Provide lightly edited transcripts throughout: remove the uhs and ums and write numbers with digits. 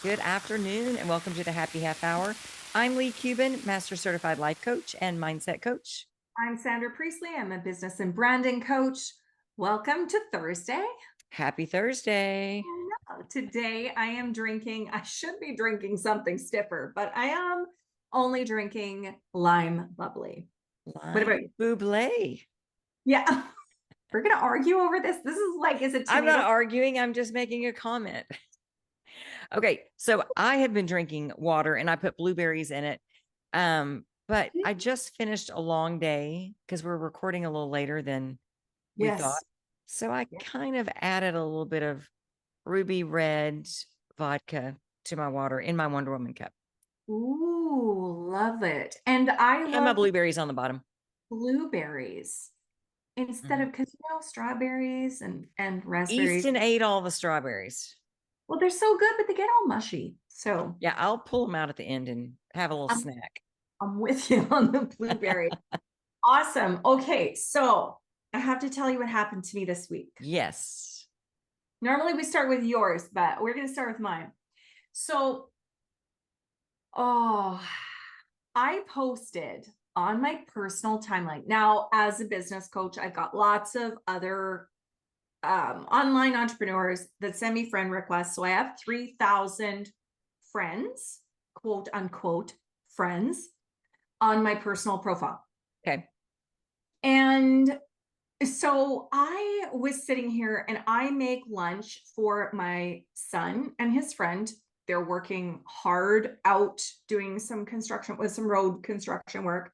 Good afternoon and welcome to the Happy Half Hour. I'm Leigh Kubin, Master Certified Life Coach and Mindset Coach. I'm Sandra Priestley. I'm a business and branding coach. Welcome to Thursday. Happy Thursday. Today I am drinking, I should be drinking something stiffer, but I am only drinking lime bubbly. What about you? Buble. Yeah, we're going to argue over this. This is like, is it I'm tomato? not arguing. I'm just making a comment. Okay. So I have been drinking water and I put blueberries in it. But I just finished a long day because we're recording a little later than we thought. Yes. So I kind of added a little bit of ruby red vodka to my water in my Wonder Woman cup. Ooh, love it. And I And my love blueberries on the bottom. blueberries instead Mhm. of, because strawberries and raspberries. Easton ate all the strawberries. Well, they're so good, but they get all mushy. So Yeah, I'll pull them out at the end and have a little I'm snack. I'm with you on the blueberry. Awesome. Okay, so I have to tell you what happened to me this week. Yes. Normally we start with yours, but we're going to start with mine. So, oh, I posted on my personal timeline. Now, as a business coach, I've got lots of other online entrepreneurs that send me friend requests. So I have 3,000 friends, quote unquote, friends on my personal profile. Okay. And so I was sitting here and I make lunch for my son and his friend. They're working hard out doing some construction with some road construction work,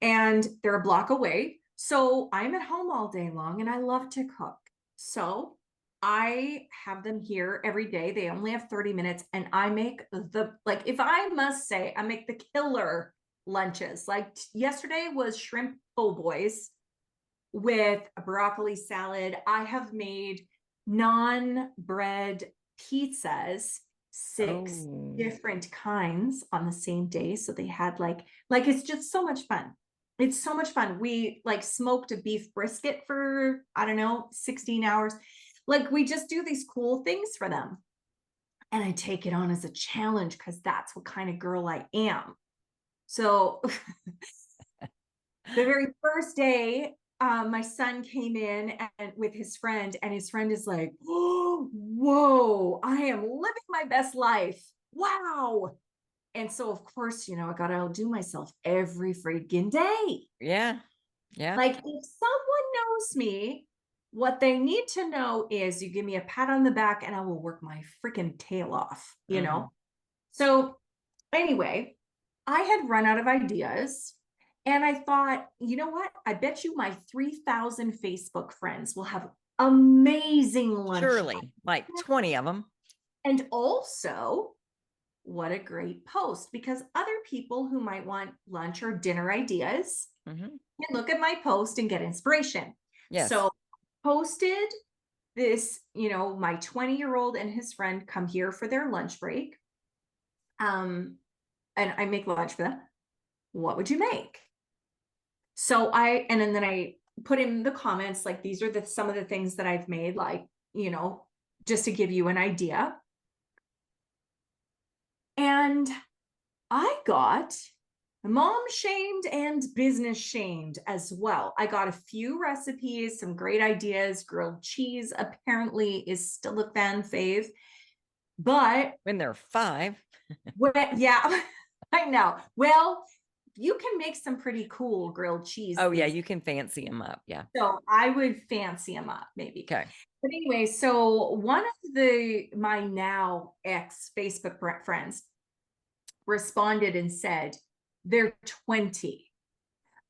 and they're a block away. So I'm at home all day long and I love to cook. So I have them here every day. They only have 30 minutes and I make like, if I must say, I make the killer lunches. Like yesterday was shrimp po' boys with a broccoli salad. I have made non-bread pizzas, six Oh, different kinds on the same day. So they had like it's just so much fun. It's so much fun. We like smoked a beef brisket for, I don't know, 16 hours. Like we just do these cool things for them. And I take it on as a challenge because that's what kind of girl I am. So the very first day, my son came in and with his friend, and his friend is like, "Oh, whoa, I am living my best life. Wow." And so, of course, I got to outdo myself every freaking day. yeah. Yeah. Like, if someone knows me, what they need to know is you give me a pat on the back and I will work my freaking tail off. Mhm. So, anyway, I had run out of ideas. And I thought, you know what? I bet you my 3,000 Facebook friends will have amazing lunch. Surely, like 20 of them. And also, what a great post, because other people who might want lunch or dinner ideas Hmm. can look at my post and get inspiration. Yes. So, posted this, my 20-year-old and his friend come here for their lunch break. And I make lunch for them. What would you make? So then I put in the comments, like, these are some of the things that I've made, like, just to give you an idea. And I got mom shamed and business shamed as well. I got a few recipes, some great ideas. Grilled cheese apparently is still a fan fave, but When they're 5. yeah, I know. Well, you can make some pretty cool grilled cheese Oh, yeah. these. You can fancy them up. Yeah. So I would fancy them up maybe. Okay. But anyway, so one of my now ex Facebook friends responded and said, they're 20.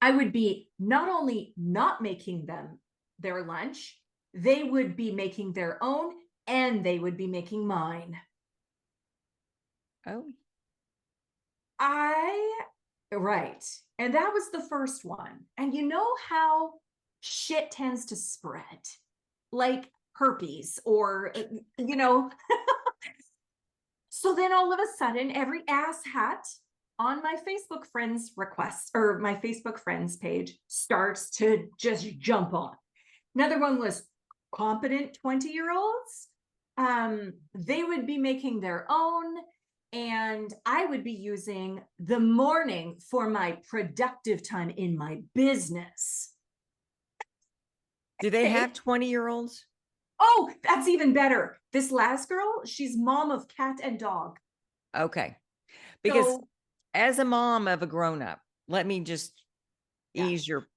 I would be not only not making them their lunch, they would be making their own and they would be making mine. Oh, Right. And that was the first one. And you know how shit tends to spread, like herpes or, you know. So then all of a sudden, every asshat on my Facebook friends requests or my Facebook friends page starts to just jump on. Another one was competent 20-year-olds they would be making their own, and I would be using the morning for my productive time in my business. Do they Okay. have 20-year-olds? Oh, that's even better. This last girl, she's mom of cat and dog. Okay. Because So as a mom of a grown-up, let me just yeah, ease your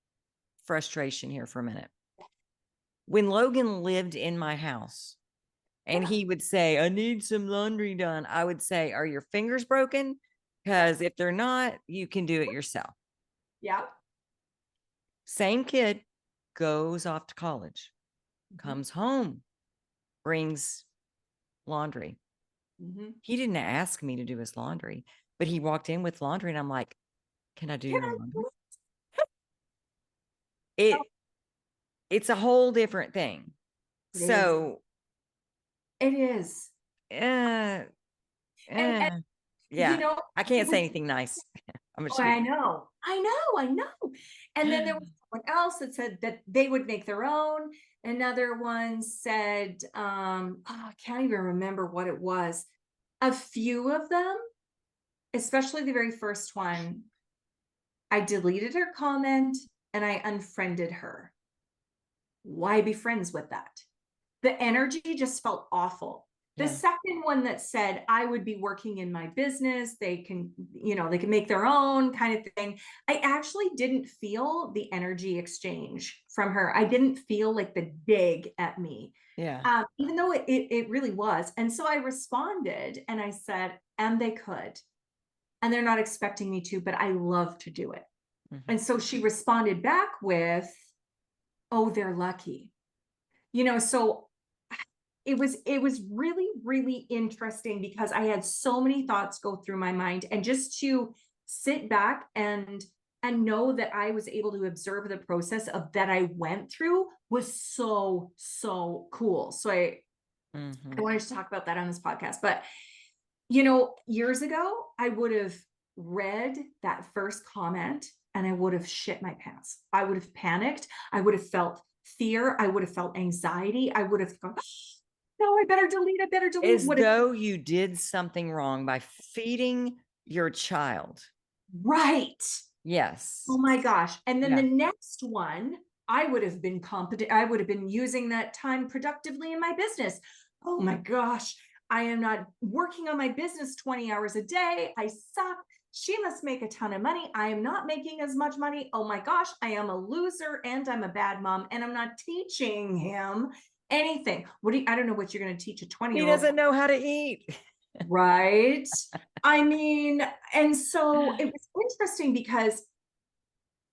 frustration here for a minute. When Logan lived in my house and yeah, he would say, I need some laundry done, I would say, are your fingers broken? Because if they're not, you can do it yourself. yeah. Same kid goes off to college, Mhm, comes home, brings laundry. mhm. He didn't ask me to do his laundry, but he walked in with laundry and I'm like, can I do Can your I laundry? do It it's a whole different thing. it? It is. So, It is. uh, And uh, you yeah, know, I it can't say was, anything nice. I'm oh, just I kidding. know, I know, I know. And then there was someone else that said that they would make their own. Another one said, I can't even remember what it was. A few of them, especially the very first one, I deleted her comment and I unfriended her. Why be friends with that? The energy just felt awful. The Yeah, second one that said I would be working in my business, they can, they can make their own kind of thing. I actually didn't feel the energy exchange from her. I didn't feel like the dig at me, yeah. even though it really was. And so I responded and I said, and they could, and they're not expecting me to, but I love to do it. Mhm. And so she responded back with, oh, they're lucky. So it was really, really interesting because I had so many thoughts go through my mind, and just to sit back and know that I was able to observe the process of that I went through was so, so cool. So I Mhm. wanted to talk about that on this podcast. But years ago, I would have read that first comment and I would have shit my pants. I would have panicked. I would have felt fear. I would have felt anxiety. I would have gone, no, I better delete. I better delete. As What if, though you did something wrong by feeding your child. right? Oh Yes. my gosh. And then the Yeah. next one, I would have been competent. I would have been using that time productively in my business. Oh my gosh. I am not working on my business 20 hours a day. I suck. She must make a ton of money. I am not making as much money. Oh my gosh. I am a loser and I'm a bad mom and I'm not teaching him anything. I don't know what you're going to teach a 20 He year old. doesn't know how to eat. Right. I mean, and so it was interesting because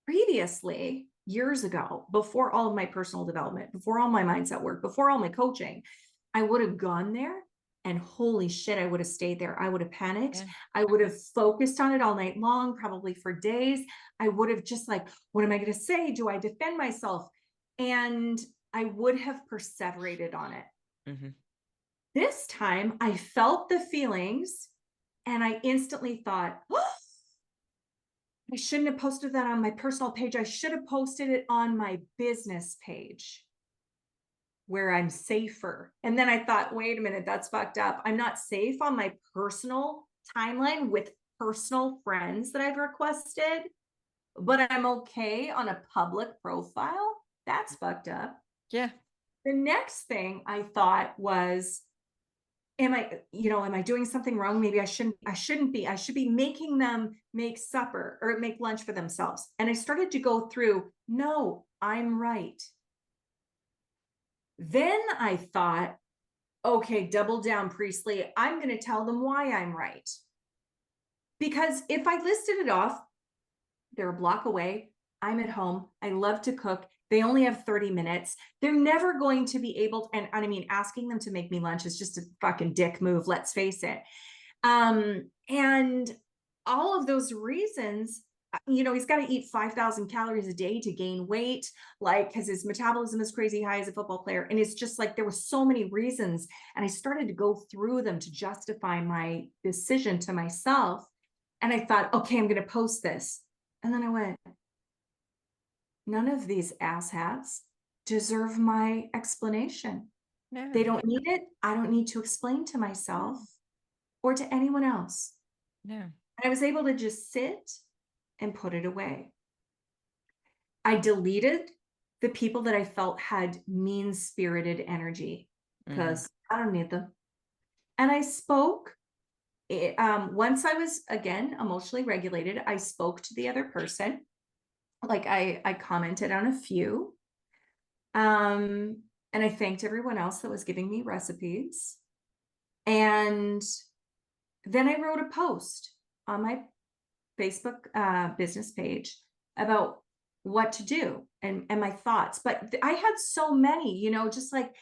previously, years ago, before all of my personal development, before all my mindset work, before all my coaching, I would have gone there and holy shit, I would have stayed there. I would have panicked. Yeah. I would have focused on it all night long, probably for days. I would have just like, what am I going to say? Do I defend myself? And I would have perseverated on it. Mhm. This time I felt the feelings and I instantly thought, oh, I shouldn't have posted that on my personal page. I should have posted it on my business page where I'm safer. And then I thought, wait a minute, that's fucked up. I'm not safe on my personal timeline with personal friends that I've requested, but I'm okay on a public profile. That's fucked up. Yeah. The next thing I thought was, am I doing something wrong? Maybe I shouldn't be. I should be making them make supper or make lunch for themselves. And I started to go through, no, I'm right. Then I thought, okay, double down, Priestley. I'm going to tell them why I'm right. Because if I listed it off, they're a block away. I'm at home. I love to cook. They only have 30 minutes. They're never going to be able to, and I mean, asking them to make me lunch is just a fucking dick move. Let's face it. And all of those reasons, he's got to eat 5,000 calories a day to gain weight, like, because his metabolism is crazy high as a football player. And it's just like, there were so many reasons. And I started to go through them to justify my decision to myself. And I thought, okay, I'm going to post this. And then I went, none of these asshats deserve my explanation. They No, don't need it. I don't need to explain to myself or to anyone else. no. And I was able to just sit and put it away. I deleted the people that I felt had mean-spirited energy Mm-hmm. because I don't need them. And I spoke. Once I was again emotionally regulated, I spoke to the other person. Like I commented on a few. And I thanked everyone else that was giving me recipes. And then I wrote a post on my Facebook business page about what to do and my thoughts. But I had so many, just like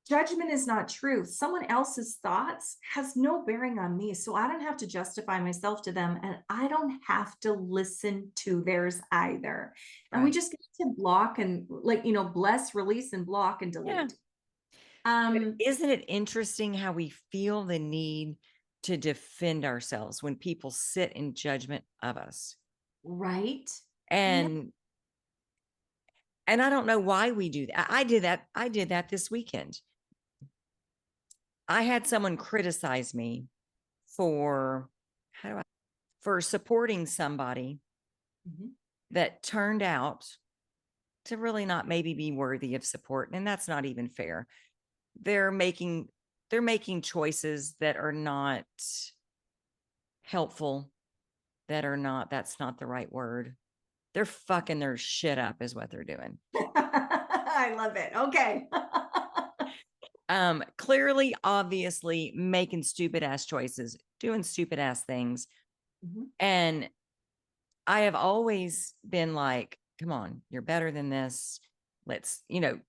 judgment is not truth. Someone else's thoughts has no bearing on me. So I don't have to justify myself to them and I don't have to listen to theirs either. And we Right. just get to block and bless, release and block and Yeah. delete. But Um, isn't it interesting how we feel the need to defend ourselves when people sit in judgment of us? right. Yeah. And I don't know why we do that. I did that. I did that this weekend. I had someone criticize me for how do I for supporting somebody Mhm. that turned out to really not maybe be worthy of support, and that's not even fair. They're making they're making choices that are not helpful, that are not that's not the right word. They're fucking their shit up is what they're doing. I love it. Okay. Clearly, obviously making stupid ass choices, doing stupid ass things. Mhm. And I have always been like, come on, you're better than this. Let's,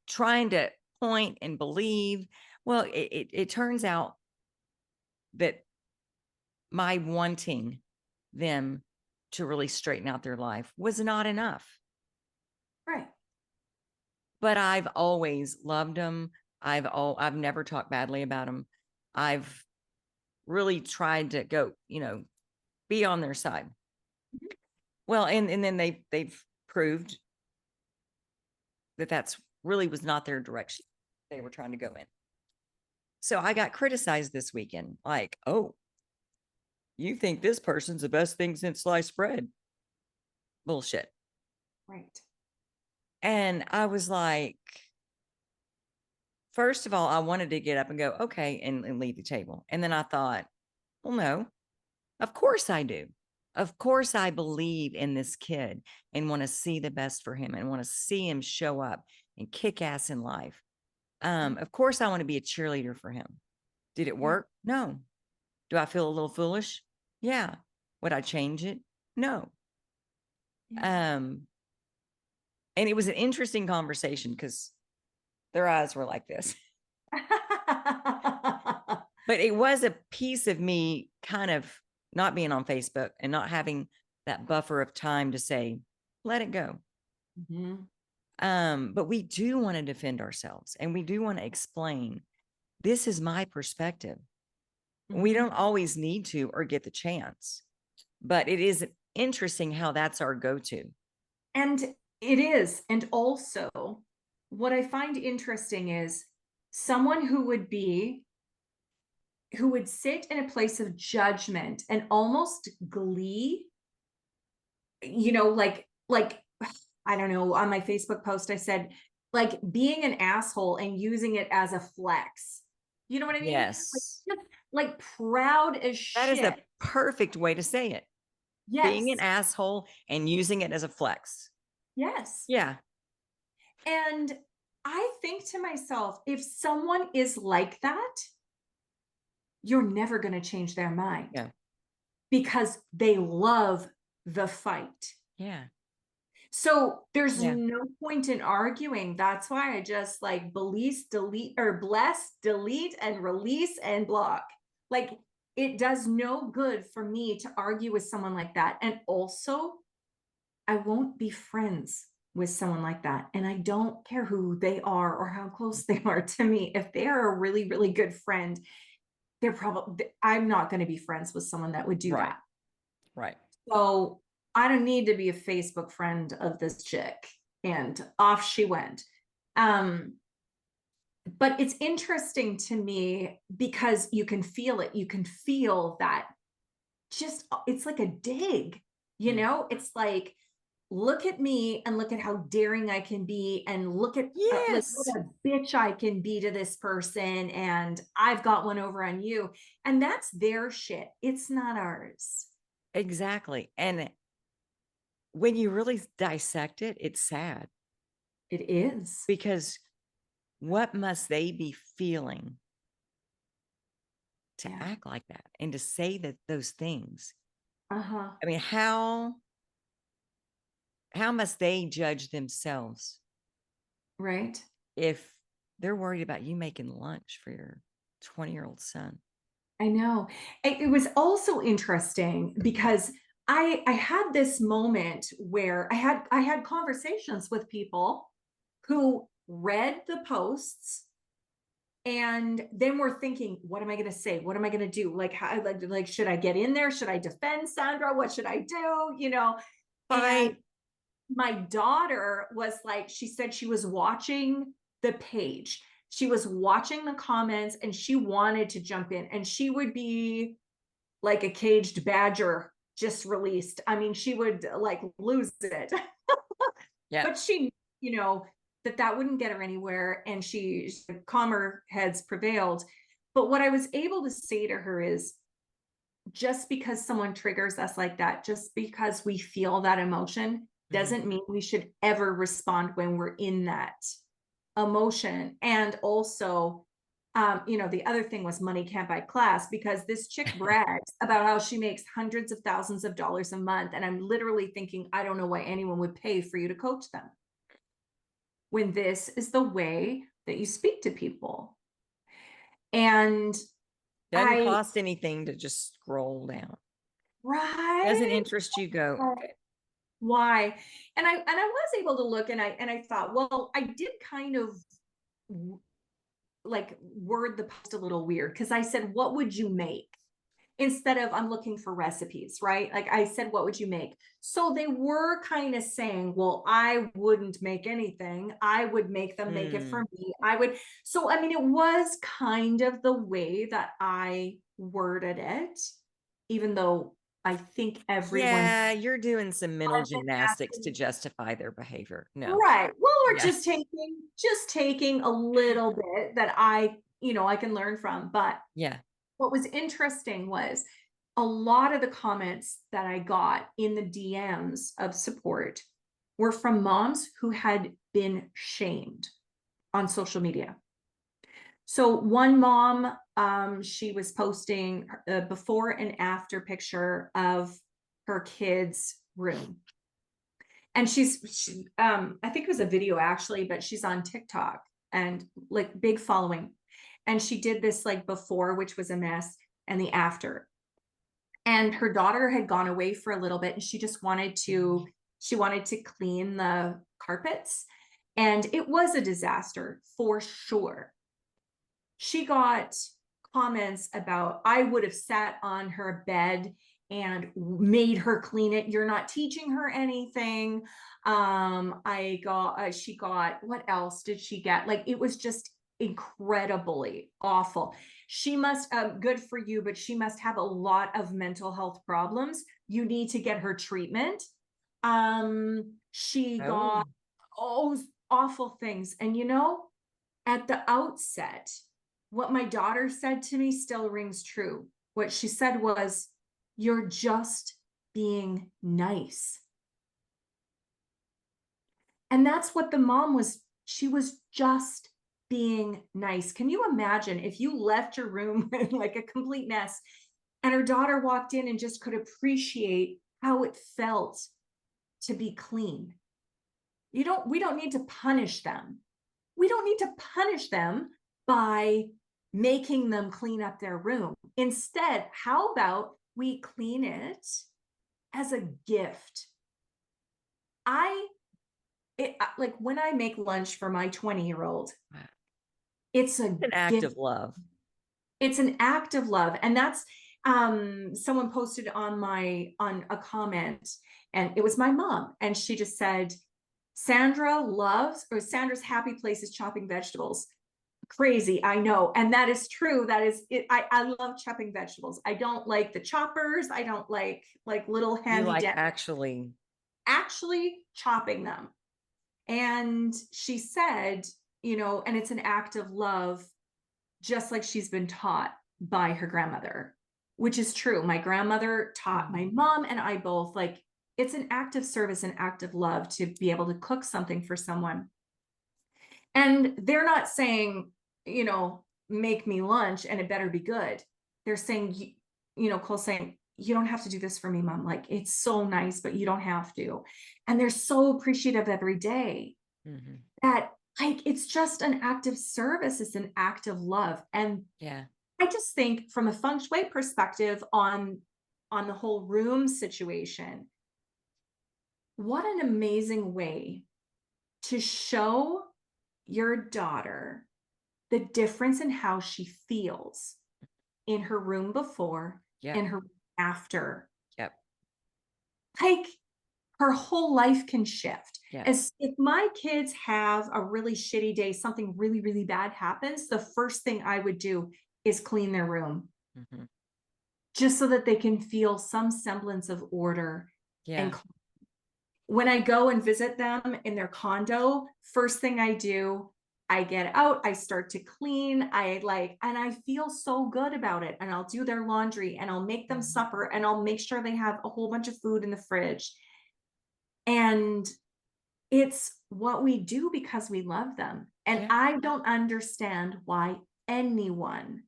trying to point and believe. Well, it turns out that my wanting them to really straighten out their life was not enough. Right. But I've always loved them. I've never talked badly about them. I've really tried to go, be on their side. Mhm. Well, and then they've proved that that's really was not their direction they were trying to go in. So I got criticized this weekend, like, oh, you think this person's the best thing since sliced bread. Bullshit. Right. And I was like, first of all, I wanted to get up and go, okay, and leave the table. And then I thought, well, no, of course I do. Of course I believe in this kid and want to see the best for him and want to see him show up and kick ass in life. Mhm. Of course I want to be a cheerleader for him. Did it Yeah. work? No. Do I feel a little foolish? Yeah. Would I change it? No. Yeah. Um, and it was an interesting conversation because their eyes were like this. But it was a piece of me kind of not being on Facebook and not having that buffer of time to say, let it go. Mhm. But we do want to defend ourselves and we do want to explain this is my perspective. We Mhm. don't always need to or get the chance, but it is interesting how that's our go-to. And it is. And also, what I find interesting is someone who would sit in a place of judgment and almost glee, like I don't know, on my Facebook post I said like being an asshole and using it as a flex. You know what I mean? Yes. Like proud as That is the shit. perfect way to say it. Being an Yes. asshole and using it as a flex. Yes. Yeah. And I think to myself, if someone is like that, you're never going to change their mind Yeah. because they love the fight. Yeah. So there's Yeah. no point in arguing. That's why I just like bless, delete, and release and block. Like it does no good for me to argue with someone like that. And also, I won't be friends with someone like that. And I don't care who they are or how close they are to me. If they are a really, really good friend, I'm not going to be friends with someone that would do Right. that. Right. So I don't need to be a Facebook friend of this chick. And off she went. Um, but it's interesting to me because you can feel it. You can feel that just, it's like a dig, Mm. it's like, look at me and look at how daring I can be, and look at like what Yes, a bitch I can be to this person, and I've got one over on you. And that's their shit. It's not ours. exactly. And when you really dissect it, it's sad It is. because what must they be feeling to Yeah. act like that and to say that those things? Uh-huh. I mean, how must they judge themselves Right. if they're worried about you making lunch for your 20-year-old son? I know. It was also interesting because I had this moment where I had conversations with people who read the posts and then we're thinking, what am I going to say? What am I going to do? Like, how, like, should I get in there? Should I defend Sandra? What should I do? And Fight. my daughter was like, she said she was watching the page. She was watching the comments and she wanted to jump in, and she would be like a caged badger just released. I mean, she would like lose it. Yeah. But she, that wouldn't get her anywhere, and calmer heads prevailed. But what I was able to say to her is, just because someone triggers us like that, just because we feel that emotion, Mhm. doesn't mean we should ever respond when we're in that emotion. And also, the other thing was money can't buy class, because this chick brags about how she makes hundreds of thousands of dollars a month. And I'm literally thinking, I don't know why anyone would pay for you to coach them when this is the way that you speak to people. And Doesn't I, cost anything to just scroll down. Doesn't right? interest you, go, okay. Why? And I was able to look, and I thought, well, I did kind of like word the post a little weird, because I said, what would you make? Instead of, I'm looking for recipes, right? Like I said, what would you make? So they were kind of saying, well, I wouldn't make anything. I would make them make it for Mm. me. I would. So, I mean, it was kind of the way that I worded it, even though I think everyone Yeah, you're doing some mental has been gymnastics to asking. justify their behavior. No. Right. Well, we're Yeah. just taking a little bit that I can learn from. But Yeah. what was interesting was a lot of the comments that I got in the DMs of support were from moms who had been shamed on social media. So one mom, she was posting a before and after picture of her kid's room. And I think it was a video actually, but she's on TikTok and like big following. And she did this like before, which was a mess, and the after. And her daughter had gone away for a little bit, and she wanted to clean the carpets. And it was a disaster for sure. She got comments about, I would have sat on her bed and made her clean it. You're not teaching her anything. She got, what else did she get? Like, it was just incredibly awful. She must, good for you, but she must have a lot of mental health problems. You need to get her treatment. She Oh, got, oh, awful things. And at the outset, what my daughter said to me still rings true. What she said was, you're just being nice. And that's what the mom was. She was just being nice. Can you imagine if you left your room in like a complete mess and her daughter walked in and just could appreciate how it felt to be clean? We don't need to punish them. We don't need to punish them by making them clean up their room. Instead, how about we clean it as a gift? I like when I make lunch for my 20-year-old, wow. it's a An act gift. of love. It's an act of love. And that's someone posted on a comment, and it was my mom, and she just said, Sandra's happy place is chopping vegetables. crazy, I know. And that is true. That is it. I love chopping vegetables. I don't like the choppers. I don't like little You handy like dandy, actually chopping them. And she said, and it's an act of love, just like she's been taught by her grandmother, which is true. My grandmother taught my mom and I both, like, it's an act of service, an act of love to be able to cook something for someone. And they're not saying, make me lunch and it better be good. They're saying, Cole's saying, you don't have to do this for me, mom. Like, it's so nice, but you don't have to. And they're so appreciative every day that, like, it's just an act of service. It's an act of love. And Yeah. I just think from a feng shui perspective on the whole room situation, what an amazing way to show your daughter the difference in how she feels in her room before Yep. and her room after. Yep. Like, her whole life can shift. Yeah. As if my kids have a really shitty day, something really, really bad happens, the first thing I would do is clean their room, just so that they can feel some semblance of order. Yeah. And when I go and visit them in their condo, first thing I do, I get out, I start to clean, and I feel so good about it. And I'll do their laundry and I'll make them supper and I'll make sure they have a whole bunch of food in the fridge. And it's what we do because we love them. And Yeah. I don't understand why anyone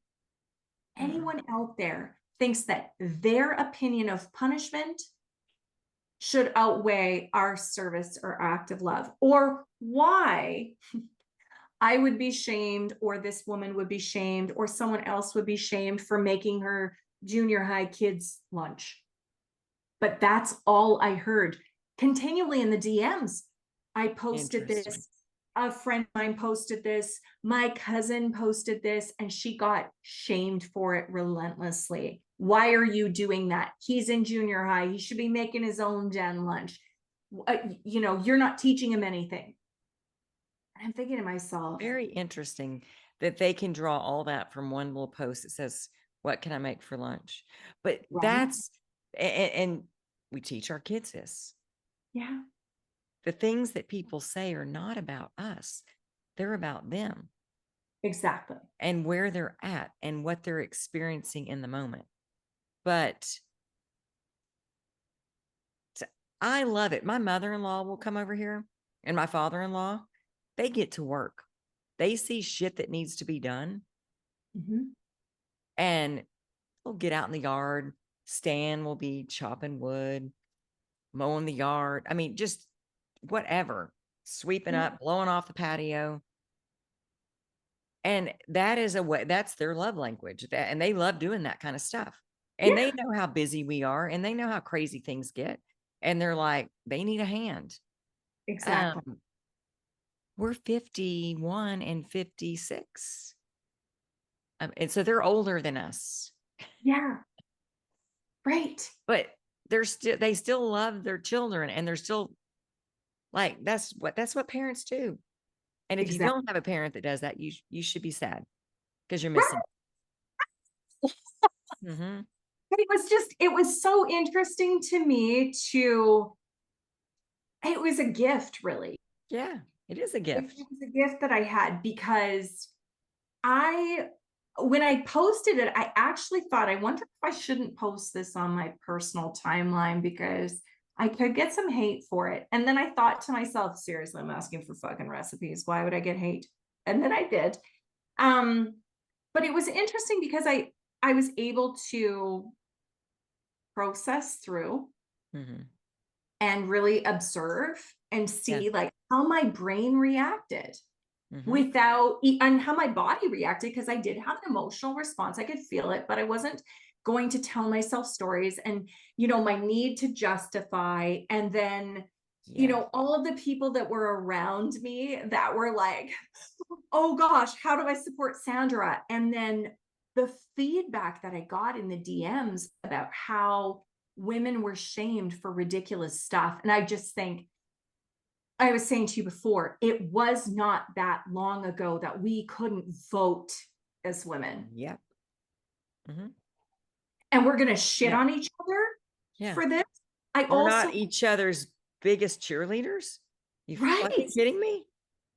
out there thinks that their opinion of punishment should outweigh our service or act of love, or why I would be shamed, or this woman would be shamed, or someone else would be shamed for making her junior high kids lunch. But that's all I heard continually in the DMs. I posted this, a friend of mine posted this, my cousin posted this, and she got shamed for it relentlessly. Why are you doing that? He's in junior high. He should be making his own den lunch. You're not teaching him anything. I'm thinking to myself, Very interesting that they can draw all that from one little post that says, what can I make for lunch? But right? that's, and we teach our kids this. Yeah. The things that people say are not about us. They're about them. Exactly. And where they're at and what they're experiencing in the moment. But I love it. My mother-in-law will come over here and my father-in-law, they get to work. They see shit that needs to be done. And they'll get out in the yard. Stan will be chopping wood, mowing the yard. I mean, just whatever, sweeping up, blowing off the patio. And that is a way, that's their love language. And they love doing that kind of stuff. And they know how busy we are and they know how crazy things get. And they're like, they need a hand. Exactly. We're 51 and 56. And so they're older than us. Yeah. Right. But they still love their children and they're still like, that's what parents do. And if you don't have a parent that does that, you should be sad because you're missing. It was so interesting to me it was a gift, really. Yeah, it is a gift. It was a gift that I had because when I posted it, I actually thought, I wonder if I shouldn't post this on my personal timeline because I could get some hate for it. And then I thought to myself, seriously, I'm asking for fucking recipes. Why would I get hate? And then I did. But it was interesting because I was able to process through and really observe and see like how my brain reacted and how my body reacted, because I did have an emotional response. I could feel it, but I wasn't going to tell myself stories and, my need to justify. And then, all of the people that were around me that were like, oh gosh, how do I support Sandra? And then the feedback that I got in the DMs about how women were shamed for ridiculous stuff. And I just think, I was saying to you before, it was not that long ago that we couldn't vote as women. Yep. Mm-hmm. And we're going to shit Yeah. on each other Yeah. for this. I We're also, not each other's biggest cheerleaders. You fucking right. kidding me?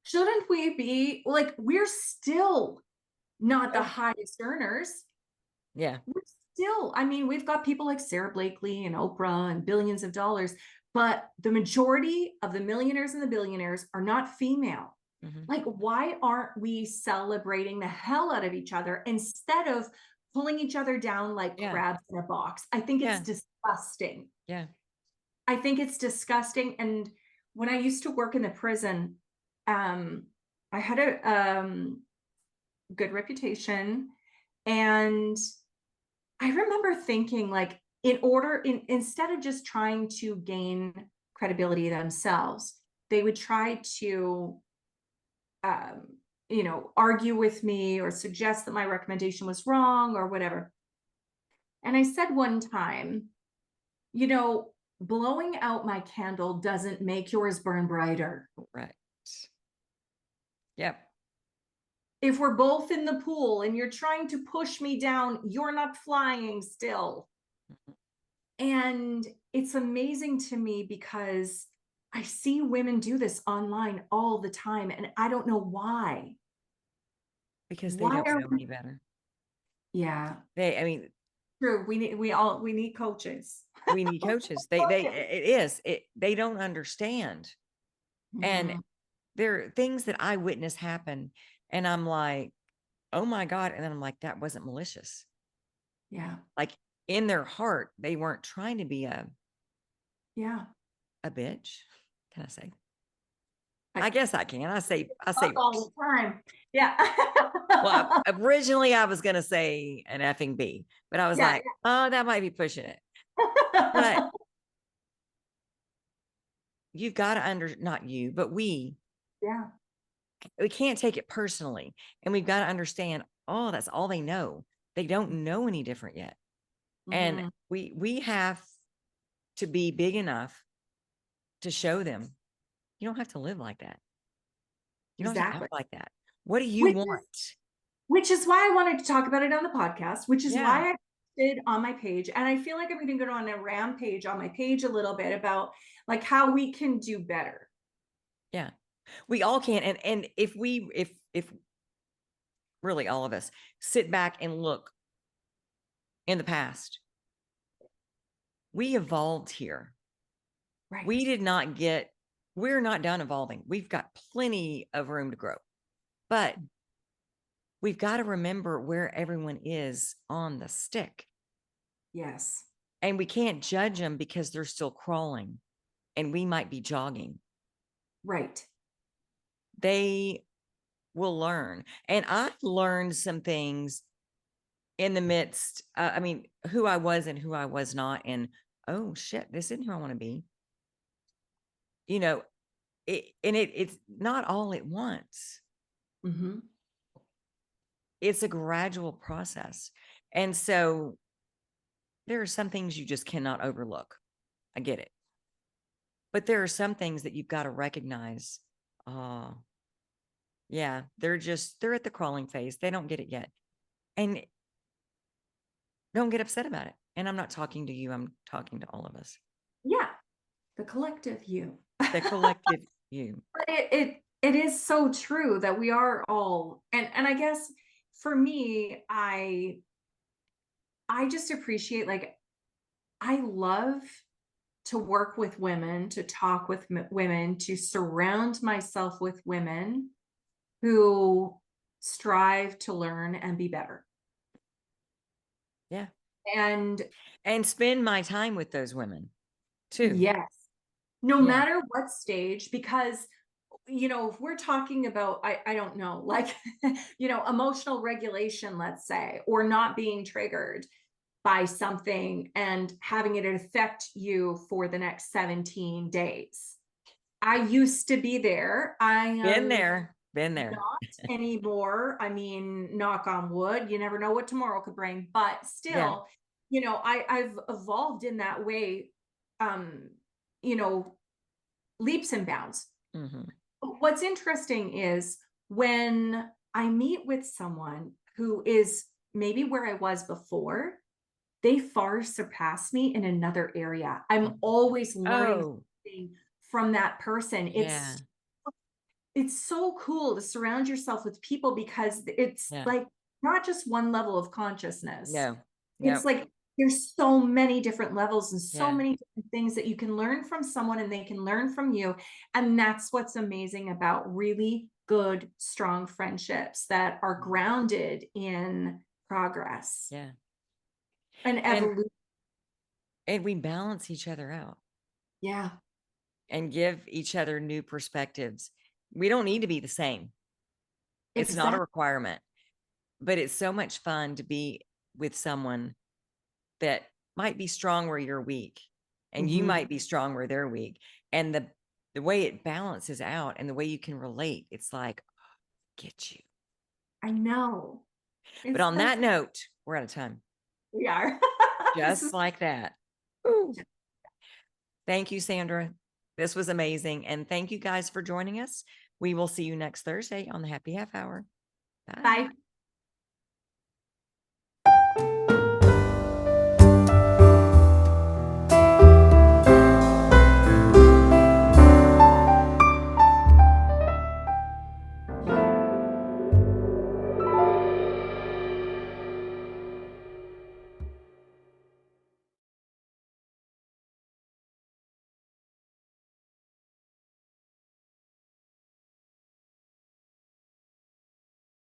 Shouldn't we be like, we're still not the Oh. highest earners. Yeah. We're still, I mean, we've got people like Sarah Blakely and Oprah and billions of dollars, but the majority of the millionaires and the billionaires are not female. Mm-hmm. Like, why aren't we celebrating the hell out of each other instead of pulling each other down like Yeah. crabs in a box? I think it's Yeah. disgusting. Yeah. I think it's disgusting. And when I used to work in the prison, I had a good reputation. And I remember thinking, like, instead of just trying to gain credibility themselves, they would try to um, argue with me or suggest that my recommendation was wrong or whatever. And I said one time, blowing out my candle doesn't make yours burn brighter. Right. Yep. If we're both in the pool and you're trying to push me down, you're not flying still. And it's amazing to me because I see women do this online all the time, and I don't know why. Because they Why don't are know we? any better. Yeah, I mean, true. We need coaches. we need coaches. They don't understand. And Mhm. there are things that I witness happen and I'm like, oh my God. And then I'm like, that wasn't malicious. Yeah, Like in their heart, they weren't trying to be yeah. a bitch. Can I say? I I guess I can. I fuck say all the time. Yeah. well, originally I was gonna say an effing B, but I was Yeah. like, oh, that might be pushing it. But you've got to not you, but Yeah. we can't take it personally. And we've got to understand, oh, that's all they know. They don't know any different yet. And Mhm. we have to be big enough to show them you don't have to live like that. You don't have to Exactly. act like that. What do you Which want? which is why I wanted to talk about it on the podcast, which is Yeah. why I did on my page. And I feel like I'm going to go on a rampage on my page a little bit about like how we can do better. Yeah. We all can. And if really all of us sit back and look in the past, we evolved here. Right. We did not get, we're not done evolving. We've got plenty of room to grow. But we've got to remember where everyone is on the stick. Yes. And we can't judge them because they're still crawling and we might be jogging. Right. They will learn. And I learned some things in the midst, I mean, who I was and who I was not. And oh shit, this isn't who I want to be. You know, it's not all at once. Mm-hmm. It's a gradual process. And so there are some things you just cannot overlook. I get it. But there are some things that you've got to recognize. Yeah, they're at the crawling phase. They don't get it yet. And don't get upset about it. And I'm not talking to you, I'm talking to all of us. Yeah. The collective you. The collective you. It is so true that we are all, and I guess for me, I just appreciate, like, I love to work with women, to talk with women, to surround myself with women who strive to learn and be better. Yeah. And And spend my time with those women too. yes, no Yeah. matter what stage, because if we're talking about, I don't know, like, emotional regulation, let's say, or not being triggered by something and having it affect you for the next 17 days. I used to be there. I Been am there. Been there. not anymore. I mean, knock on wood, you never know what tomorrow could bring, but Yeah. still, I've evolved in that way, um, you know, leaps and bounds. Mhm. What's interesting is when I meet with someone who is maybe where I was before, they far surpass me in another area. I'm Mhm. always learning Oh, something from that person. yeah. It's so cool to surround yourself with people because it's Yeah. like not just one level of consciousness. No. It's Yep. like there's so many different levels and so Yeah. many different things that you can learn from someone and they can learn from you. And that's what's amazing about really good, strong friendships that are grounded in progress Yeah. and And evolution. we balance each other out Yeah, and give each other new perspectives. We don't need to be the same. It's not a exactly. requirement, but it's so much fun to be with someone that might be strong where you're weak, and you Mhm. might be strong where they're weak. And the way it balances out and the way you can relate, it's like, get you. I know. But It's on like that note, we're out of time. we are. This Just is like that. Ooh. Thank you, Sandra. This was amazing. And thank you guys for joining us. We will see you next Thursday on the Happy Half Hour. Bye. bye.